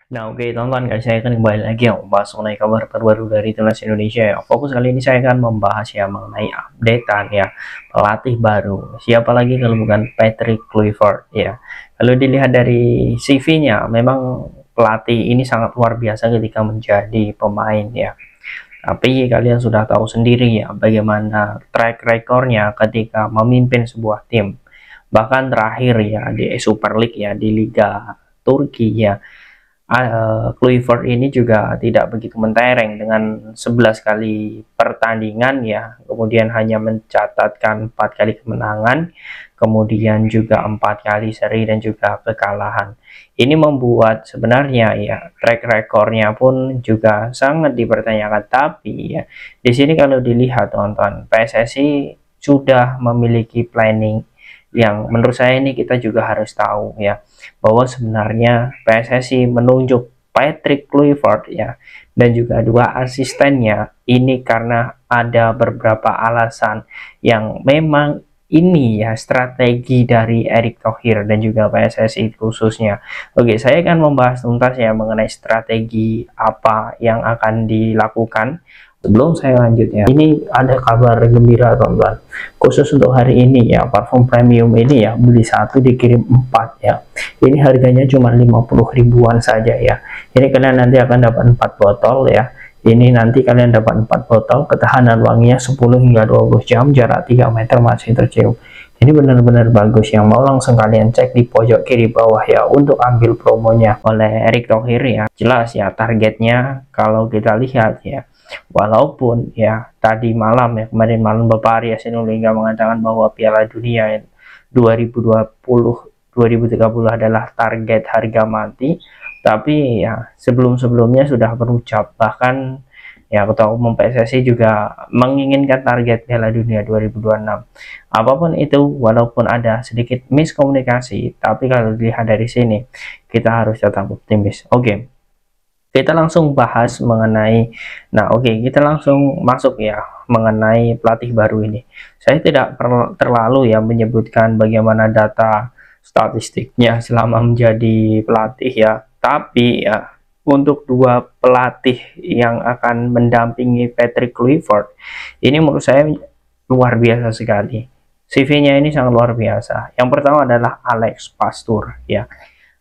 Nah, oke teman-teman, kali saya akan kembali lagi ya membahas mengenai kabar terbaru dari timnas Indonesia ya. Fokus kali ini saya akan membahas ya mengenai updatean ya pelatih baru. Siapa lagi kalau bukan Patrick Kluivert ya. Kalau dilihat dari CV-nya, memang pelatih ini sangat luar biasa ketika menjadi pemain ya. Tapi kalian sudah tahu sendiri ya bagaimana track recordnya ketika memimpin sebuah tim. Bahkan terakhir ya di Super League ya di Liga Turki ya, Kluivert ini juga tidak begitu mentereng dengan 11 kali pertandingan ya, kemudian hanya mencatatkan 4 kali kemenangan, kemudian juga 4 kali seri dan juga kekalahan. Ini membuat sebenarnya ya track recordnya pun juga sangat dipertanyakan. Tapi ya di sini kalau dilihat teman-teman, PSSI sudah memiliki planning yang menurut saya ini kita juga harus tahu ya, bahwa sebenarnya PSSI menunjuk Patrick Kluivert ya dan juga dua asistennya ini karena ada beberapa alasan yang memang ini ya strategi dari Erick Thohir dan juga PSSI khususnya. Oke, saya akan membahas tuntas ya mengenai strategi apa yang akan dilakukan. Sebelum saya lanjut ya, ini ada kabar gembira teman-teman. Khusus untuk hari ini ya, parfum premium ini ya, beli satu dikirim 4 ya. Ini harganya cuma 50 ribuan saja ya. Ini kalian nanti akan dapat 4 botol ya. Ini nanti kalian dapat 4 botol, ketahanan wanginya 10 hingga 20 jam, jarak 3 meter masih tercium. Ini benar-benar bagus, yang mau langsung kalian cek di pojok kiri bawah ya untuk ambil promonya oleh Erick Thohir ya. Jelas ya targetnya kalau kita lihat ya. Walaupun ya tadi malam ya, kemarin malam Bapak Arya Sinulinga mengatakan bahwa Piala Dunia 2020 2030 adalah target harga mati, tapi ya sebelum-sebelumnya sudah berucap, bahkan ya Ketua Umum PSSI juga menginginkan target Piala Dunia 2026. Apapun itu, walaupun ada sedikit miskomunikasi, tapi kalau dilihat dari sini kita harus tetap optimis. Oke, kita langsung bahas mengenai, nah oke, kita langsung masuk ya mengenai pelatih baru ini. Saya tidak terlalu ya menyebutkan bagaimana data statistiknya selama menjadi pelatih ya, tapi ya untuk dua pelatih yang akan mendampingi Patrick Kluivert ini menurut saya luar biasa sekali. CV-nya ini sangat luar biasa. Yang pertama adalah Alex Pastoor ya.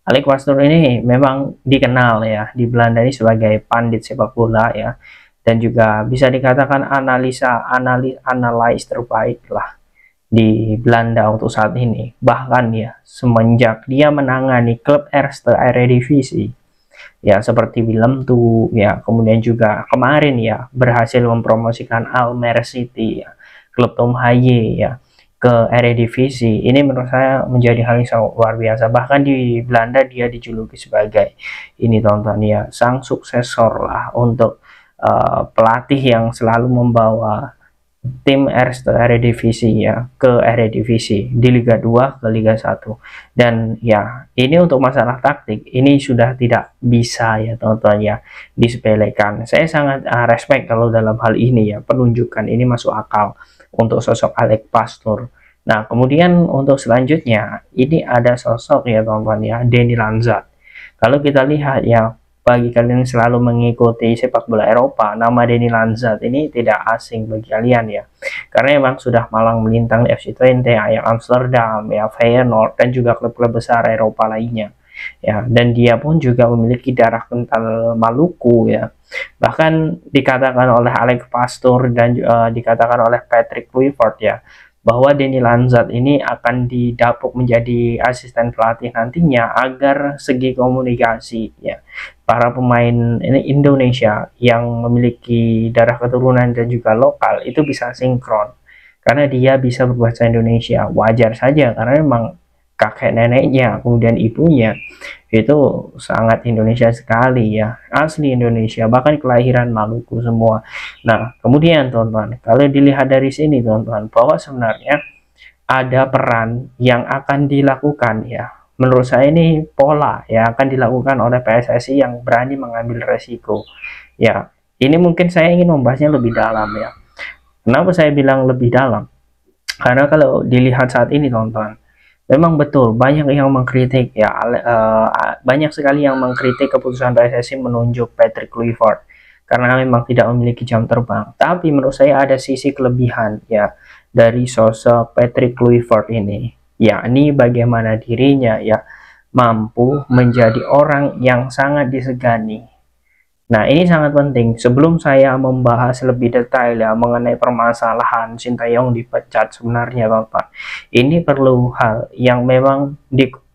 Alex Pastoor ini memang dikenal ya di Belanda ini sebagai pandit sepak bola ya, dan juga bisa dikatakan analis terbaik lah di Belanda untuk saat ini. Bahkan ya semenjak dia menangani klub Eerste Eredivisie ya seperti Willem II ya, kemudian juga kemarin ya berhasil mempromosikan Almere City ya, klub Tom Haye ya, ke Eredivisie. Ini menurut saya menjadi hal yang sangat luar biasa. Bahkan di Belanda dia dijuluki sebagai ini tonton ya sang suksesor lah untuk pelatih yang selalu membawa tim Eerste Eredivisie ya ke Eredivisie, di Liga 2 ke Liga 1. Dan ya ini untuk masalah taktik ini sudah tidak bisa ya teman-teman ya disepelekan. Saya sangat respect kalau dalam hal ini ya, penunjukan ini masuk akal untuk sosok Alex Pastoor. Nah, kemudian untuk selanjutnya ini ada sosok ya teman-teman ya, Deni Lanzat. Kalau kita lihat ya, bagi kalian yang selalu mengikuti sepak bola Eropa, nama Deni Lanzat ini tidak asing bagi kalian ya. Karena memang sudah malang melintang di FC Twente, Ajax Amsterdam, ya Feyenoord dan juga klub-klub besar Eropa lainnya. Ya, dan dia pun juga memiliki darah kental Maluku ya. Bahkan dikatakan oleh Alex Pastoor dan dikatakan oleh Patrick Kluivert ya, bahwa Deni Lanzat ini akan didapuk menjadi asisten pelatih nantinya agar segi komunikasi ya para pemain ini Indonesia yang memiliki darah keturunan dan juga lokal itu bisa sinkron, karena dia bisa berbahasa Indonesia. Wajar saja karena memang kakek neneknya kemudian ibunya itu sangat Indonesia sekali ya, asli Indonesia, bahkan kelahiran Maluku semua. Nah kemudian teman-teman, kalau dilihat dari sini teman-teman, bahwa sebenarnya ada peran yang akan dilakukan ya, menurut saya ini pola yang akan dilakukan oleh PSSI yang berani mengambil resiko ya. Ini mungkin saya ingin membahasnya lebih dalam ya. Kenapa saya bilang lebih dalam? Karena kalau dilihat saat ini teman-teman, Memang betul banyak yang mengkritik ya, banyak sekali yang mengkritik keputusan PSSI menunjuk Patrick Kluivert karena memang tidak memiliki jam terbang. Tapi menurut saya ada sisi kelebihan ya dari sosok Patrick Kluivert ini, yakni bagaimana dirinya ya mampu menjadi orang yang sangat disegani. Nah, ini sangat penting. Sebelum saya membahas lebih detail ya mengenai permasalahan Sintayong dipecat sebenarnya, Bapak. Ini perlu hal yang memang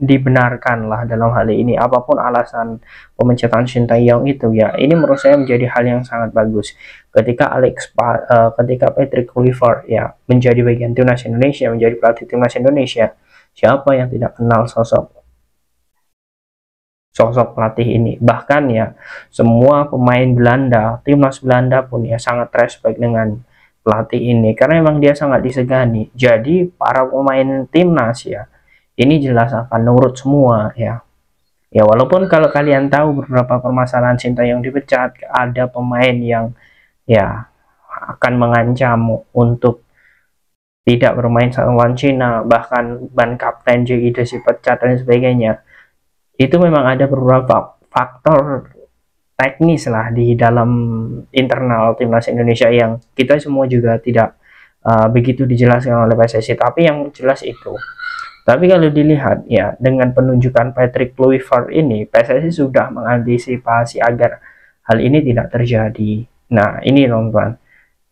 dibenarkan lah dalam hal ini. Apapun alasan pemecatan Sintayong itu ya, ini menurut saya menjadi hal yang sangat bagus. Ketika Patrick Kluivert ya menjadi bagian timnas Indonesia, menjadi pelatih timnas Indonesia, siapa yang tidak kenal sosok pelatih ini. Bahkan ya semua pemain Belanda, timnas Belanda pun ya sangat respect dengan pelatih ini karena memang dia sangat disegani. Jadi para pemain timnas ya ini jelas akan nurut semua ya. Ya walaupun kalau kalian tahu beberapa permasalahan Sintayong dipecat, ada pemain yang ya akan mengancam untuk tidak bermain lawan Cina, bahkan ban kapten JID dipecat dan sebagainya. Itu memang ada beberapa faktor teknis lah di dalam internal timnas Indonesia yang kita semua juga tidak begitu dijelaskan oleh PSSI, tapi yang jelas itu. Tapi kalau dilihat ya dengan penunjukan Patrick Kluivert ini, PSSI sudah mengantisipasi agar hal ini tidak terjadi. Nah, ini teman-teman.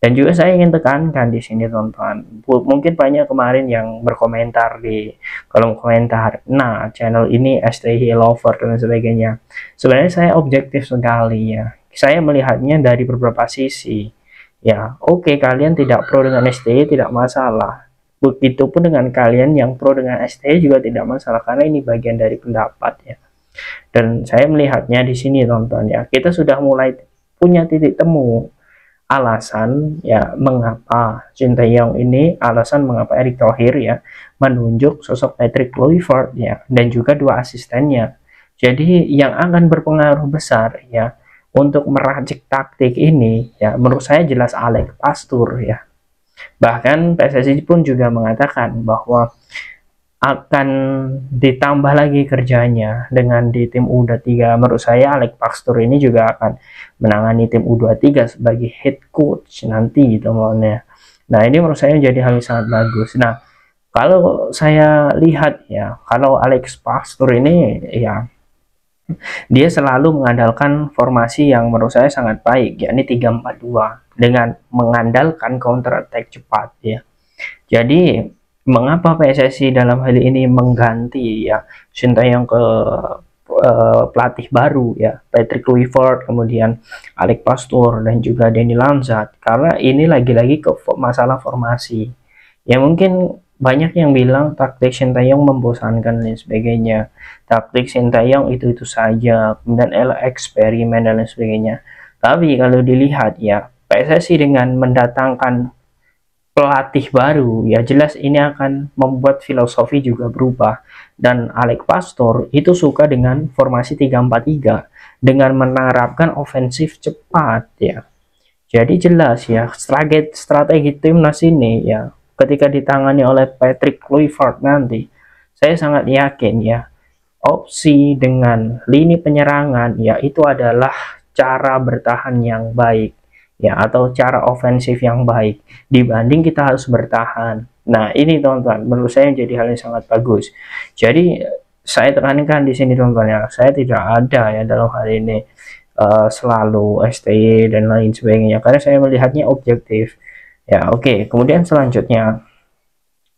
Dan juga saya ingin tekankan di sini teman-teman, mungkin banyak kemarin yang berkomentar di kolom komentar, nah channel ini STY lover dan sebagainya. Sebenarnya saya objektif sekali ya, saya melihatnya dari beberapa sisi. Ya, oke, kalian tidak pro dengan STY tidak masalah. Begitupun dengan kalian yang pro dengan STY juga tidak masalah karena ini bagian dari pendapat ya. Dan saya melihatnya di sini teman-teman ya, kita sudah mulai punya titik temu alasan ya mengapa Sintayong ini, alasan mengapa Erick Thohir ya menunjuk sosok Patrick Kluivert ya dan juga dua asistennya. Jadi yang akan berpengaruh besar ya untuk meracik taktik ini ya menurut saya jelas Alex Pastur ya. Bahkan PSSI pun juga mengatakan bahwa akan ditambah lagi kerjanya dengan di tim U23. Menurut saya Alex Pastur ini juga akan menangani tim U23 sebagai head coach nanti gitu maunya. Nah, ini menurut saya menjadi hal yang sangat bagus. Nah, kalau saya lihat ya, kalau Alex Pastur ini ya dia selalu mengandalkan formasi yang menurut saya sangat baik, yakni 3-4-2 dengan mengandalkan counter attack cepat ya. Jadi mengapa PSSI dalam hal ini mengganti ya Sintayong ke pelatih baru ya Patrick Kluivert, kemudian Alex Pastur dan juga Denny Lamzat, karena ini lagi-lagi ke masalah formasi ya. Mungkin banyak yang bilang taktik Sintayong membosankan dan sebagainya, taktik Sintayong itu saja, kemudian eksperimen dan lain sebagainya. Tapi kalau dilihat ya PSSI dengan mendatangkan pelatih baru ya jelas ini akan membuat filosofi juga berubah, dan Alex Pastor itu suka dengan formasi 3-4-3 dengan menerapkan ofensif cepat ya. Jadi jelas ya strategi timnas ini ya ketika ditangani oleh Patrick Kluivert nanti, saya sangat yakin ya opsi dengan lini penyerangan ya itu adalah cara bertahan yang baik ya, atau cara ofensif yang baik dibanding kita harus bertahan. Nah, ini teman-teman menurut saya menjadi hal yang sangat bagus. Jadi saya tekankan di sini teman-teman ya, saya tidak ada ya dalam hal ini selalu STY dan lain sebagainya karena saya melihatnya objektif ya. Oke, kemudian selanjutnya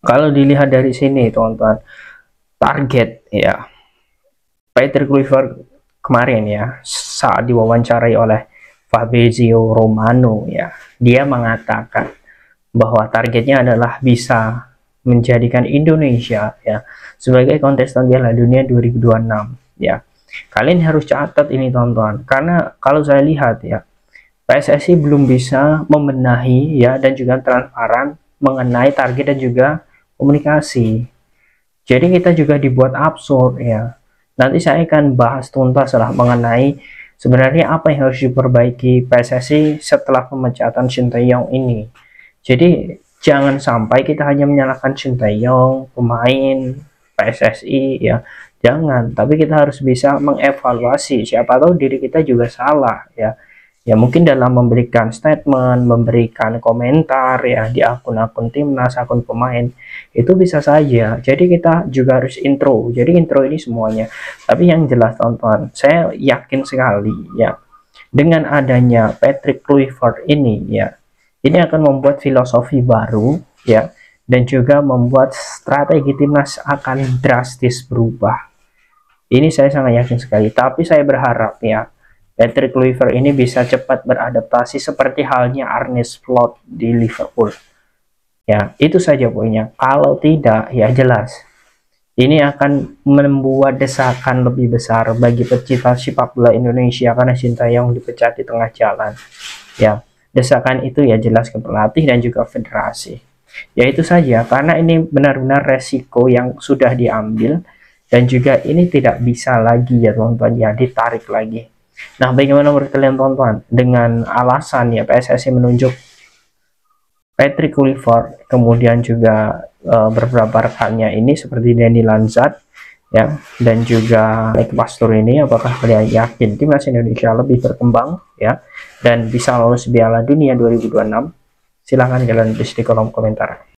kalau dilihat dari sini teman-teman, target ya Patrick Kluivert kemarin ya saat diwawancarai oleh Fabrizio Romano ya, dia mengatakan bahwa targetnya adalah bisa menjadikan Indonesia ya sebagai kontestan Piala Dunia 2026 ya. Kalian harus catat ini teman-teman, karena kalau saya lihat ya PSSI belum bisa membenahi ya dan juga transparan mengenai target dan juga komunikasi. Jadi kita juga dibuat absurd ya. Nanti saya akan bahas tuntas lah mengenai sebenarnya apa yang harus diperbaiki PSSI setelah pemecatan Sintayong ini. Jadi jangan sampai kita hanya menyalahkan Sintayong, pemain, PSSI ya, jangan. Tapi kita harus bisa mengevaluasi, siapa tahu diri kita juga salah ya. Ya mungkin dalam memberikan statement, memberikan komentar ya di akun-akun timnas, akun pemain, itu bisa saja. Jadi kita juga harus intro. Jadi intro ini semuanya. Tapi yang jelas teman-teman, saya yakin sekali ya, dengan adanya Patrick Kluivert ini ya, ini akan membuat filosofi baru ya, dan juga membuat strategi timnas akan drastis berubah. Ini saya sangat yakin sekali. Tapi saya berharap ya, Patrick Kluivert ini bisa cepat beradaptasi seperti halnya Arne Slot di Liverpool. Ya, itu saja poinnya. Kalau tidak, ya jelas ini akan membuat desakan lebih besar bagi pecinta sepak bola Indonesia karena Sintayong dipecat di tengah jalan. Ya, desakan itu ya jelas ke pelatih dan juga federasi. Ya itu saja, karena ini benar-benar resiko yang sudah diambil dan juga ini tidak bisa lagi ya teman-teman ya ditarik lagi. Nah, bagaimana menurut kalian teman-teman dengan alasan ya PSSI menunjuk Patrick Kluivert, kemudian juga beberapa rekannya ini seperti Denny Lanzat ya, dan juga Mike Pastor ini, apakah kalian yakin timnas Indonesia lebih berkembang ya dan bisa lolos Piala Dunia 2026? Silahkan kalian tulis di kolom komentar.